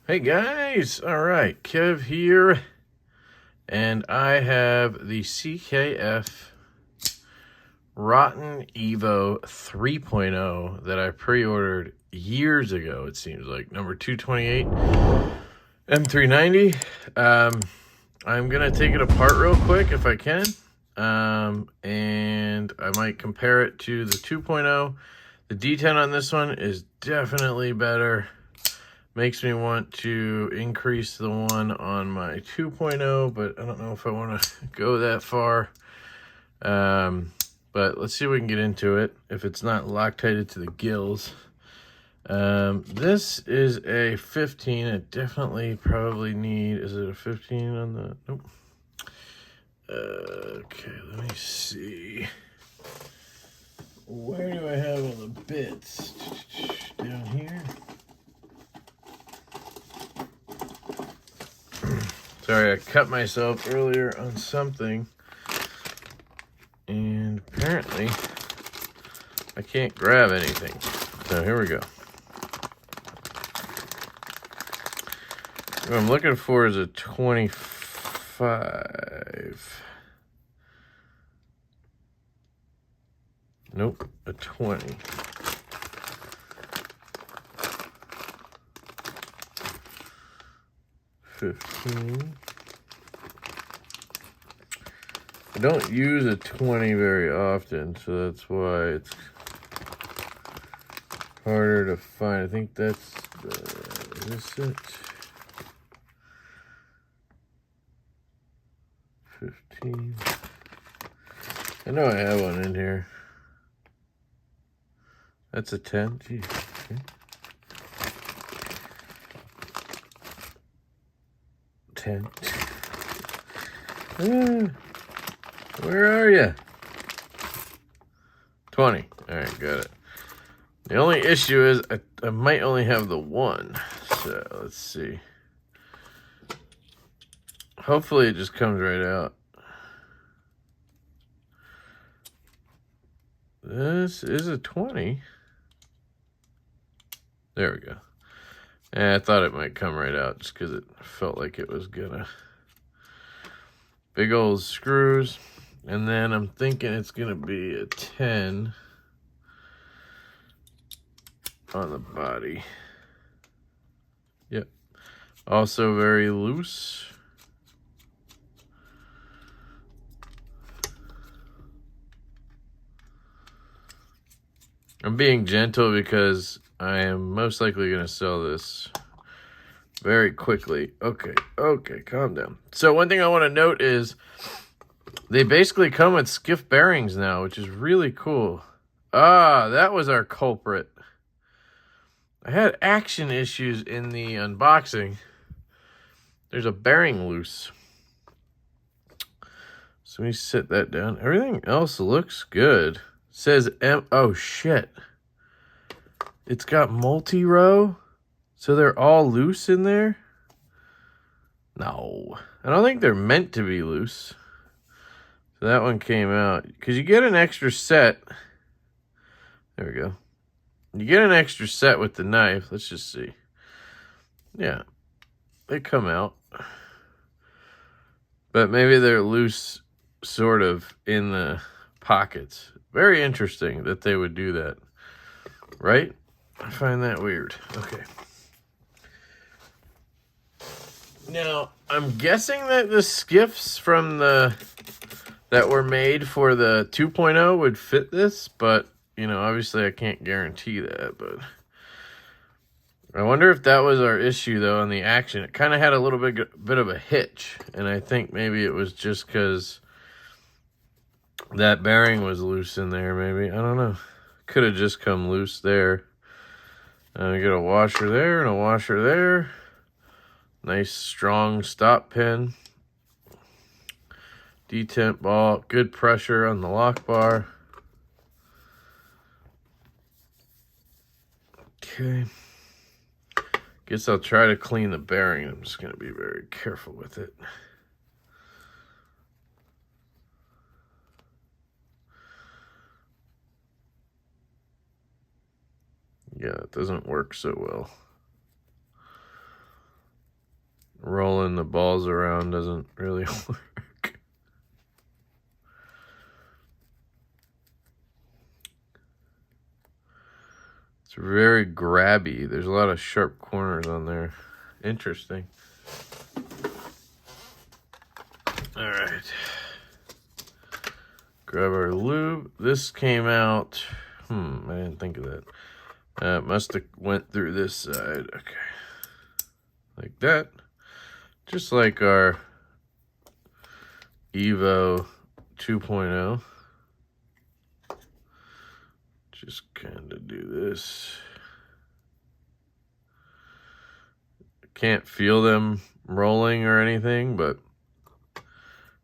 Hey guys, all right, Kev here, and I have the CKF Rotten Evo 3.0 that I pre-ordered years ago, it seems like, number 228 M390. I'm gonna take it apart real quick if I can, and I might compare it to the 2.0. The D10 on this one is definitely better. Makes me want to increase the one on my 2.0, but I don't know if I want to go that far. But let's see if we can get into it, if it's not loctited to the gills. This is a 15. I definitely probably need, is it a 15 on the, nope. Okay, let me see. Where do I have all the bits? Down here. Sorry, I cut myself earlier on something, and apparently I can't grab anything. So here we go. What I'm looking for is a 25. Nope, a 20. $15. I don't use a 20 very often, so that's why it's harder to find. I think that's is this it? 15. I know I have one in here. That's a 10. Geez. Okay. 10. Where are you? 20. All right, got it. The only issue is I might only have the one. So let's see. Hopefully it just comes right out. This is a 20. There we go. I thought it might come right out just because it felt like it was gonna. Big old screws. And then I'm thinking it's gonna be a 10 on the body. Yep. Also very loose. I'm being gentle because I am most likely going to sell this very quickly. Okay, calm down. So one thing I want to note is they basically come with skiff bearings now, which is really cool. Ah, that was our culprit. I had action issues in the unboxing. There's a bearing loose. So let me set that down. Everything else looks good. Says oh shit. It's got multi-row, so they're all loose in there? No, I don't think they're meant to be loose. So that one came out, because you get an extra set. There we go. You get an extra set with the knife. Let's just see. Yeah, they come out. But maybe they're loose sort of in the pockets. Very interesting that they would do that, right? I find that weird. Okay. Now, I'm guessing that the skiffs from that were made for the 2.0 would fit this, but, you know, obviously I can't guarantee that, but I wonder if that was our issue, though, on the action. It kind of had a little bit of a hitch, and I think maybe it was just because that bearing was loose in there, maybe. I don't know. Could have just come loose there. I got a washer there and a washer there. Nice strong stop pin. Detent ball. Good pressure on the lock bar. Okay. Guess I'll try to clean the bearing. I'm just going to be very careful with it. Yeah, it doesn't work so well. rolling the balls around doesn't really work. It's very grabby. There's a lot of sharp corners on there. Interesting. All right. Grab our lube. This came out. I didn't think of that. Must have went through this side. Okay. Like that. Just like our Evo 2.0. Just kind of do this. Can't feel them rolling or anything, but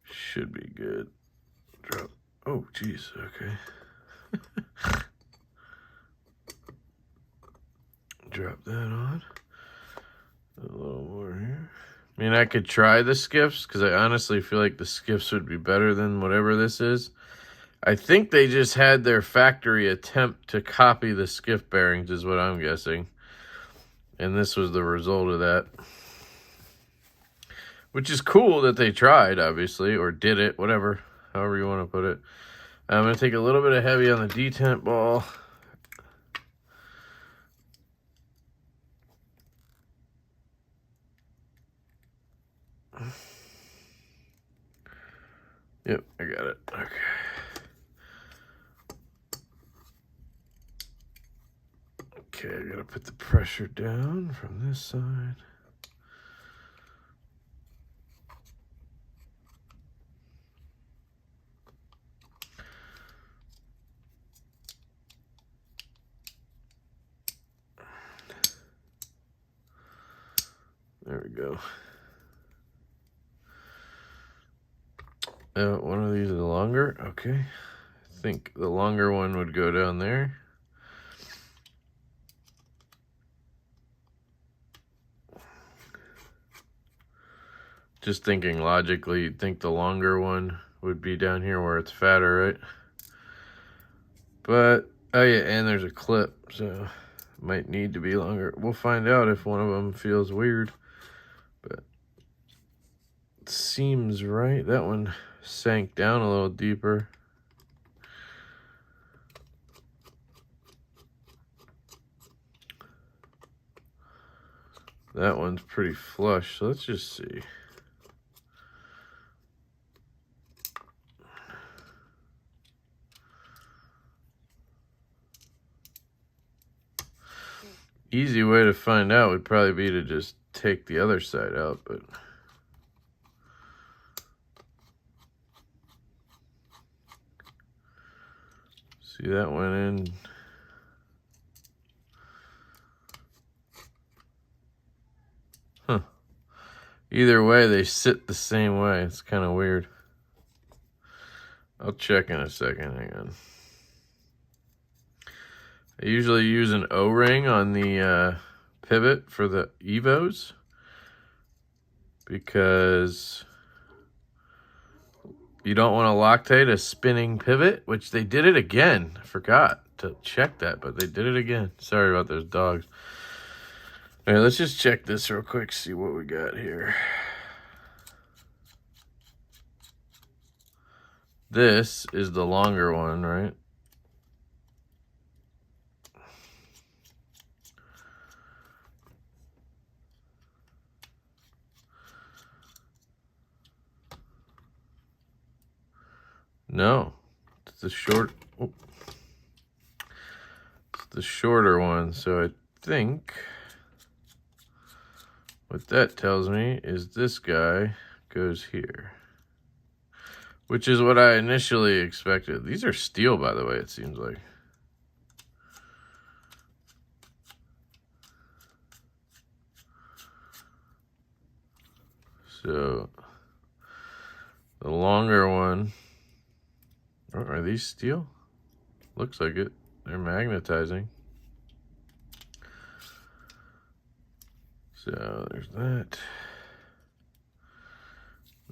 should be good. Drop. Oh, geez. Okay. Drop that on. A little more here. I mean, I could try the skiffs because I honestly feel like the skiffs would be better than whatever this is. I think they just had their factory attempt to copy the skiff bearings is what I'm guessing. And this was the result of that. Which is cool that they tried, obviously, or did it, whatever, however you want to put it. I'm going to take a little bit of heavy on the detent ball. Yep, I got it. Okay. Okay, I gotta put the pressure down from this side. There we go. One of these is longer. Okay. I think the longer one would go down there. Just thinking logically, you'd think the longer one would be down here where it's fatter, right? But, oh yeah, and there's a clip, so it might need to be longer. We'll find out if one of them feels weird. But it seems right. That one sank down a little deeper. That one's pretty flush, so let's just see. Easy way to find out would probably be to just take the other side out, but see, that went in. Huh. Either way, they sit the same way. It's kind of weird. I'll check in a second. Hang on. I usually use an O-ring on the pivot for the Evos because you don't want to Loctite a spinning pivot, which they did it again. I forgot to check that, but they did it again. Sorry about those dogs. All right, let's just check this real quick, see what we got here. This is the longer one, right? No, it's the short. Oh, it's the shorter one. So I think what that tells me is this guy goes here, which is what I initially expected. These are steel, by the way. It seems like. So the longer one. Oh, are these steel? Looks like it. They're magnetizing. So there's that.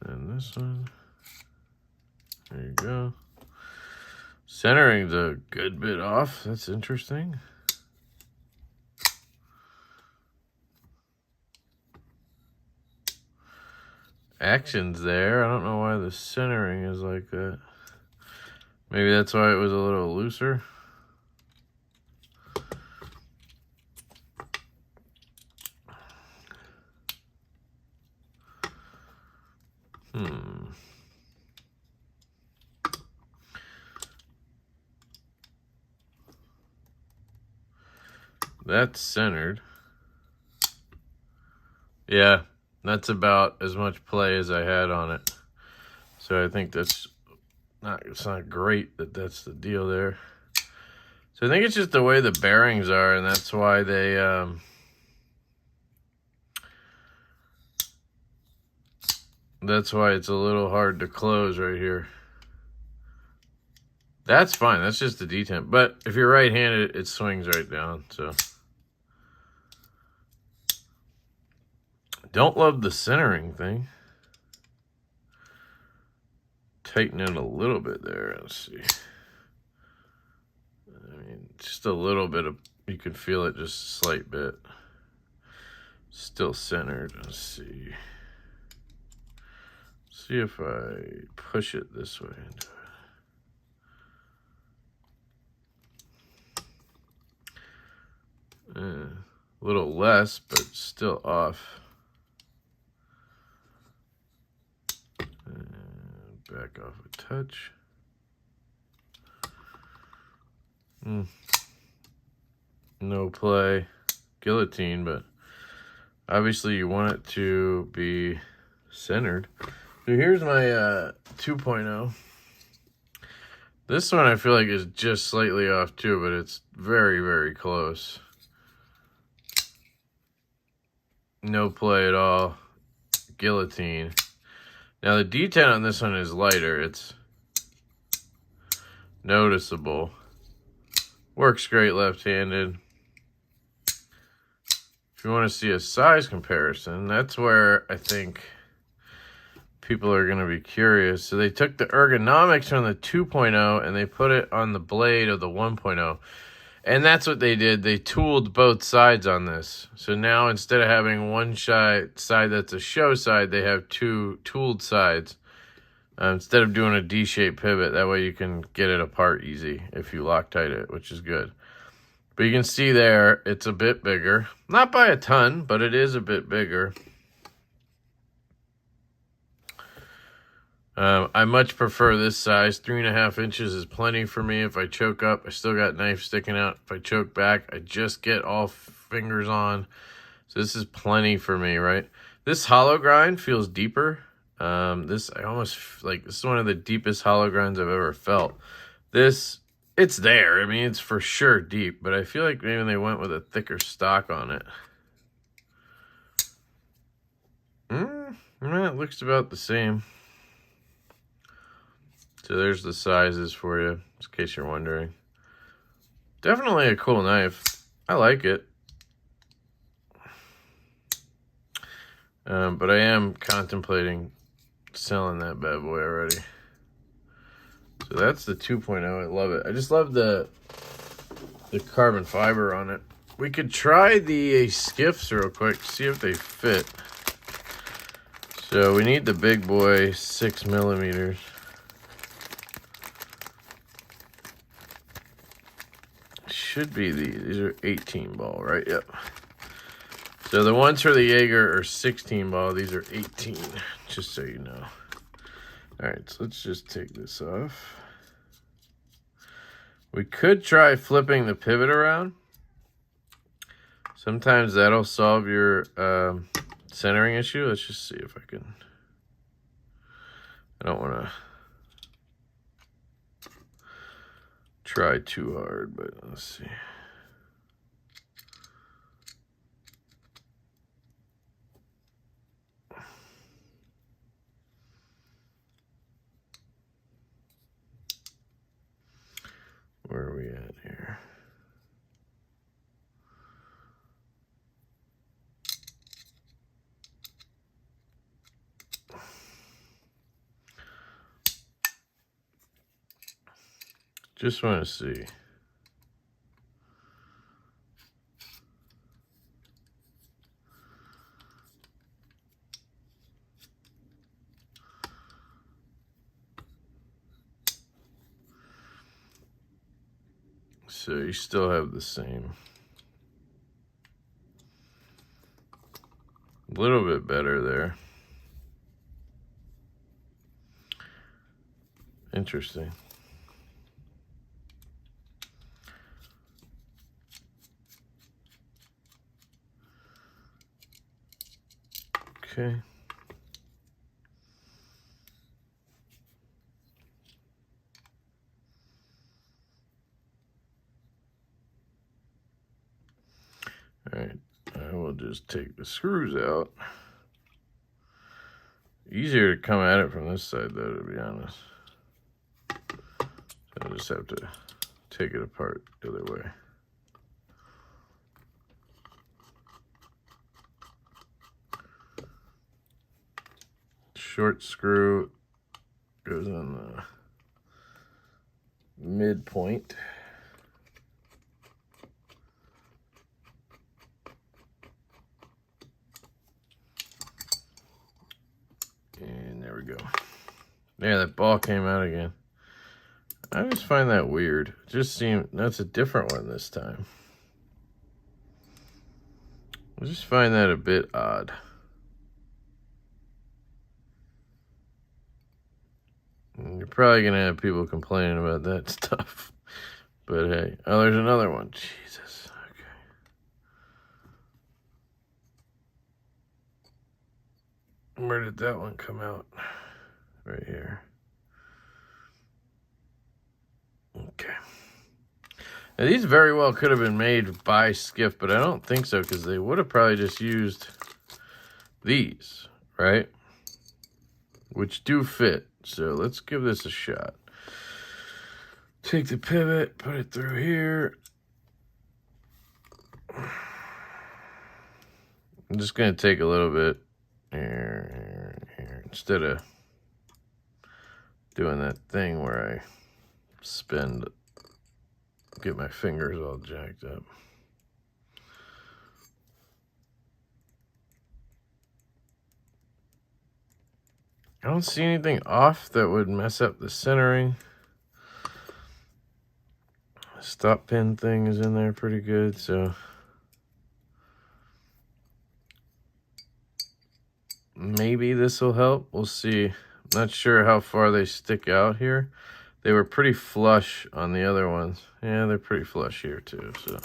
And this one. There you go. Centering's a good bit off. That's interesting. actions there. I don't know why the centering is like that. Maybe that's why it was a little looser. That's centered. Yeah, that's about as much play as I had on it. So I think it's not great that that's the deal there. So I think it's just the way the bearings are, and that's why they that's why it's a little hard to close right here. That's fine. That's just the detent. But if you're right-handed, it swings right down. So don't love the centering thing. Tighten it a little bit there. Let's see. I mean, just a little bit of, you can feel it just a slight bit. Still centered. Let's see. See if I push it this way. A little less, but still off. And back off a touch. No play. Guillotine, but obviously you want it to be centered. So here's my 2.0. This one I feel like is just slightly off too, but it's very, very close. No play at all. Guillotine. Now the detent on this one is lighter. It's noticeable. Works great left-handed. If you want to see a size comparison, that's where I think people are going to be curious. So they took the ergonomics from the 2.0 and they put it on the blade of the 1.0. And that's what they did. They tooled both sides on this. So now instead of having one side that's a show side, they have two tooled sides. Instead of doing a D-shaped pivot, that way you can get it apart easy if you Loctite it, which is good. But you can see there, it's a bit bigger. Not by a ton, but it is a bit bigger. I much prefer this size. 3.5 inches is plenty for me. If I choke up, I still got knife sticking out. If I choke back, I just get all fingers on. So this is plenty for me, right? This hollow grind feels deeper. This is one of the deepest hollow grinds I've ever felt. This, it's there. I mean, it's for sure deep, but I feel like maybe they went with a thicker stock on it. It looks about the same. So there's the sizes for you, just in case you're wondering. Definitely a cool knife. I like it. But I am contemplating selling that bad boy already. So that's the 2.0. I love it. I just love the carbon fiber on it. We could try the skiffs real quick, see if they fit. So we need the big boy 6mm. Should be these are 18 ball, right? Yep. So the ones for the Jaeger are 16 ball. These are 18, just so you know. All right, so let's just take this off. We could try flipping the pivot around. Sometimes that'll solve your centering issue. Let's just see if I can. I don't want to try too hard, but let's see. Where are we at here? Just want to see. So you still have the same. A little bit better there. Interesting. Okay. All right, I will just take the screws out. Easier to come at it from this side, though, to be honest. I just have to take it apart the other way. Short screw goes on the midpoint. And there we go. Yeah, that ball came out again. I just find that weird. It just seemed, that's a different one this time. I just find that a bit odd. And you're probably going to have people complaining about that stuff. But hey, oh, there's another one. Jesus. Okay. Where did that one come out? Right here. Okay. Now, these very well could have been made by Skiff, but I don't think so, because they would have probably just used these, right? Which do fit. So let's give this a shot. Take the pivot, put it through here. I'm just going to take a little bit here, instead of doing that thing where I get my fingers all jacked up. I don't see anything off that would mess up the centering. The stop pin thing is in there pretty good, so maybe this will help. We'll see. I'm not sure how far they stick out here. They were pretty flush on the other ones. Yeah, they're pretty flush here too, so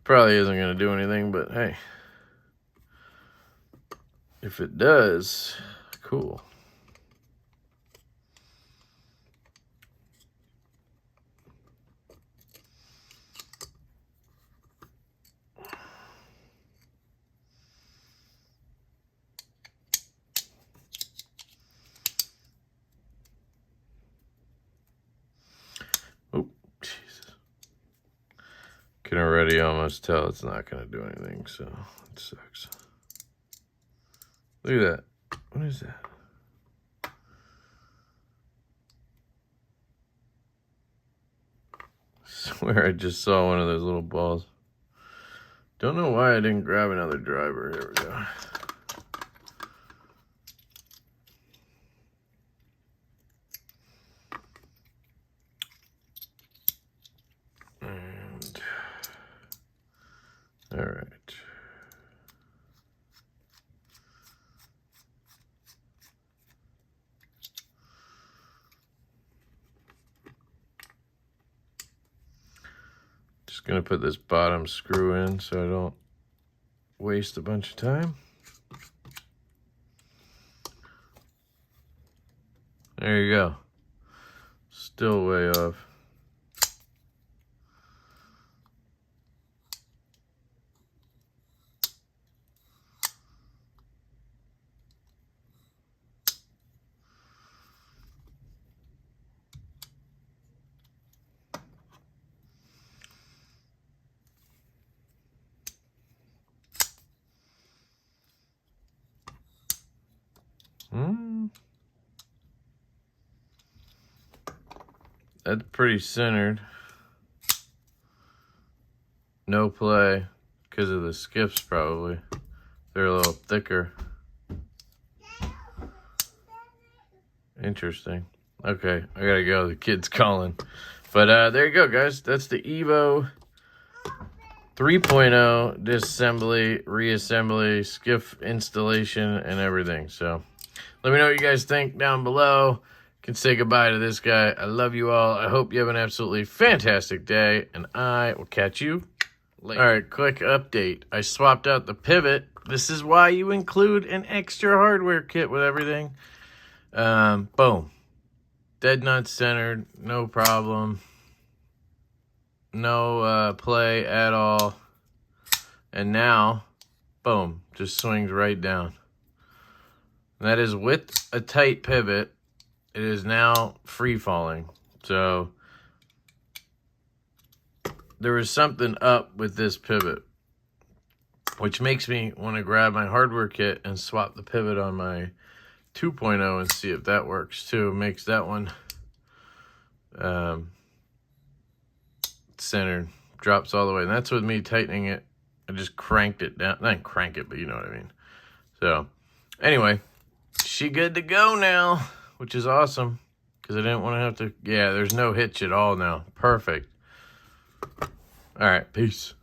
probably isn't going to do anything, but hey, if it does, cool. Can already almost tell it's not going to do anything, so it sucks. Look at that. What is that? I swear I just saw one of those little balls. Don't know why I didn't grab another driver. Here we go. All right. Just gonna put this bottom screw in so I don't waste a bunch of time. There you go. Still way off. That's pretty centered. No play because of the skiffs, probably. They're a little thicker. Interesting. Okay, I gotta go. The kid's calling. But there you go, guys. That's the Evo 3.0 disassembly, reassembly, skiff installation, and everything. So let me know what you guys think down below. Can say goodbye to this guy. I love you all. I hope you have an absolutely fantastic day, and I will catch you later. All right, quick update. I swapped out the pivot. This is why you include an extra hardware kit with everything. Boom. Dead nut centered, no problem. No play at all. And now, boom, just swings right down. And that is with a tight pivot. It is now free falling. So there was something up with this pivot, which makes me want to grab my hardware kit and swap the pivot on my 2.0 and see if that works too. Makes that one centered, drops all the way. And that's with me tightening it. I just cranked it down. Not crank it, but you know what I mean. So anyway, she good to go now, which is awesome because I didn't want to have to. Yeah, there's no hitch at all now. Perfect. All right, peace.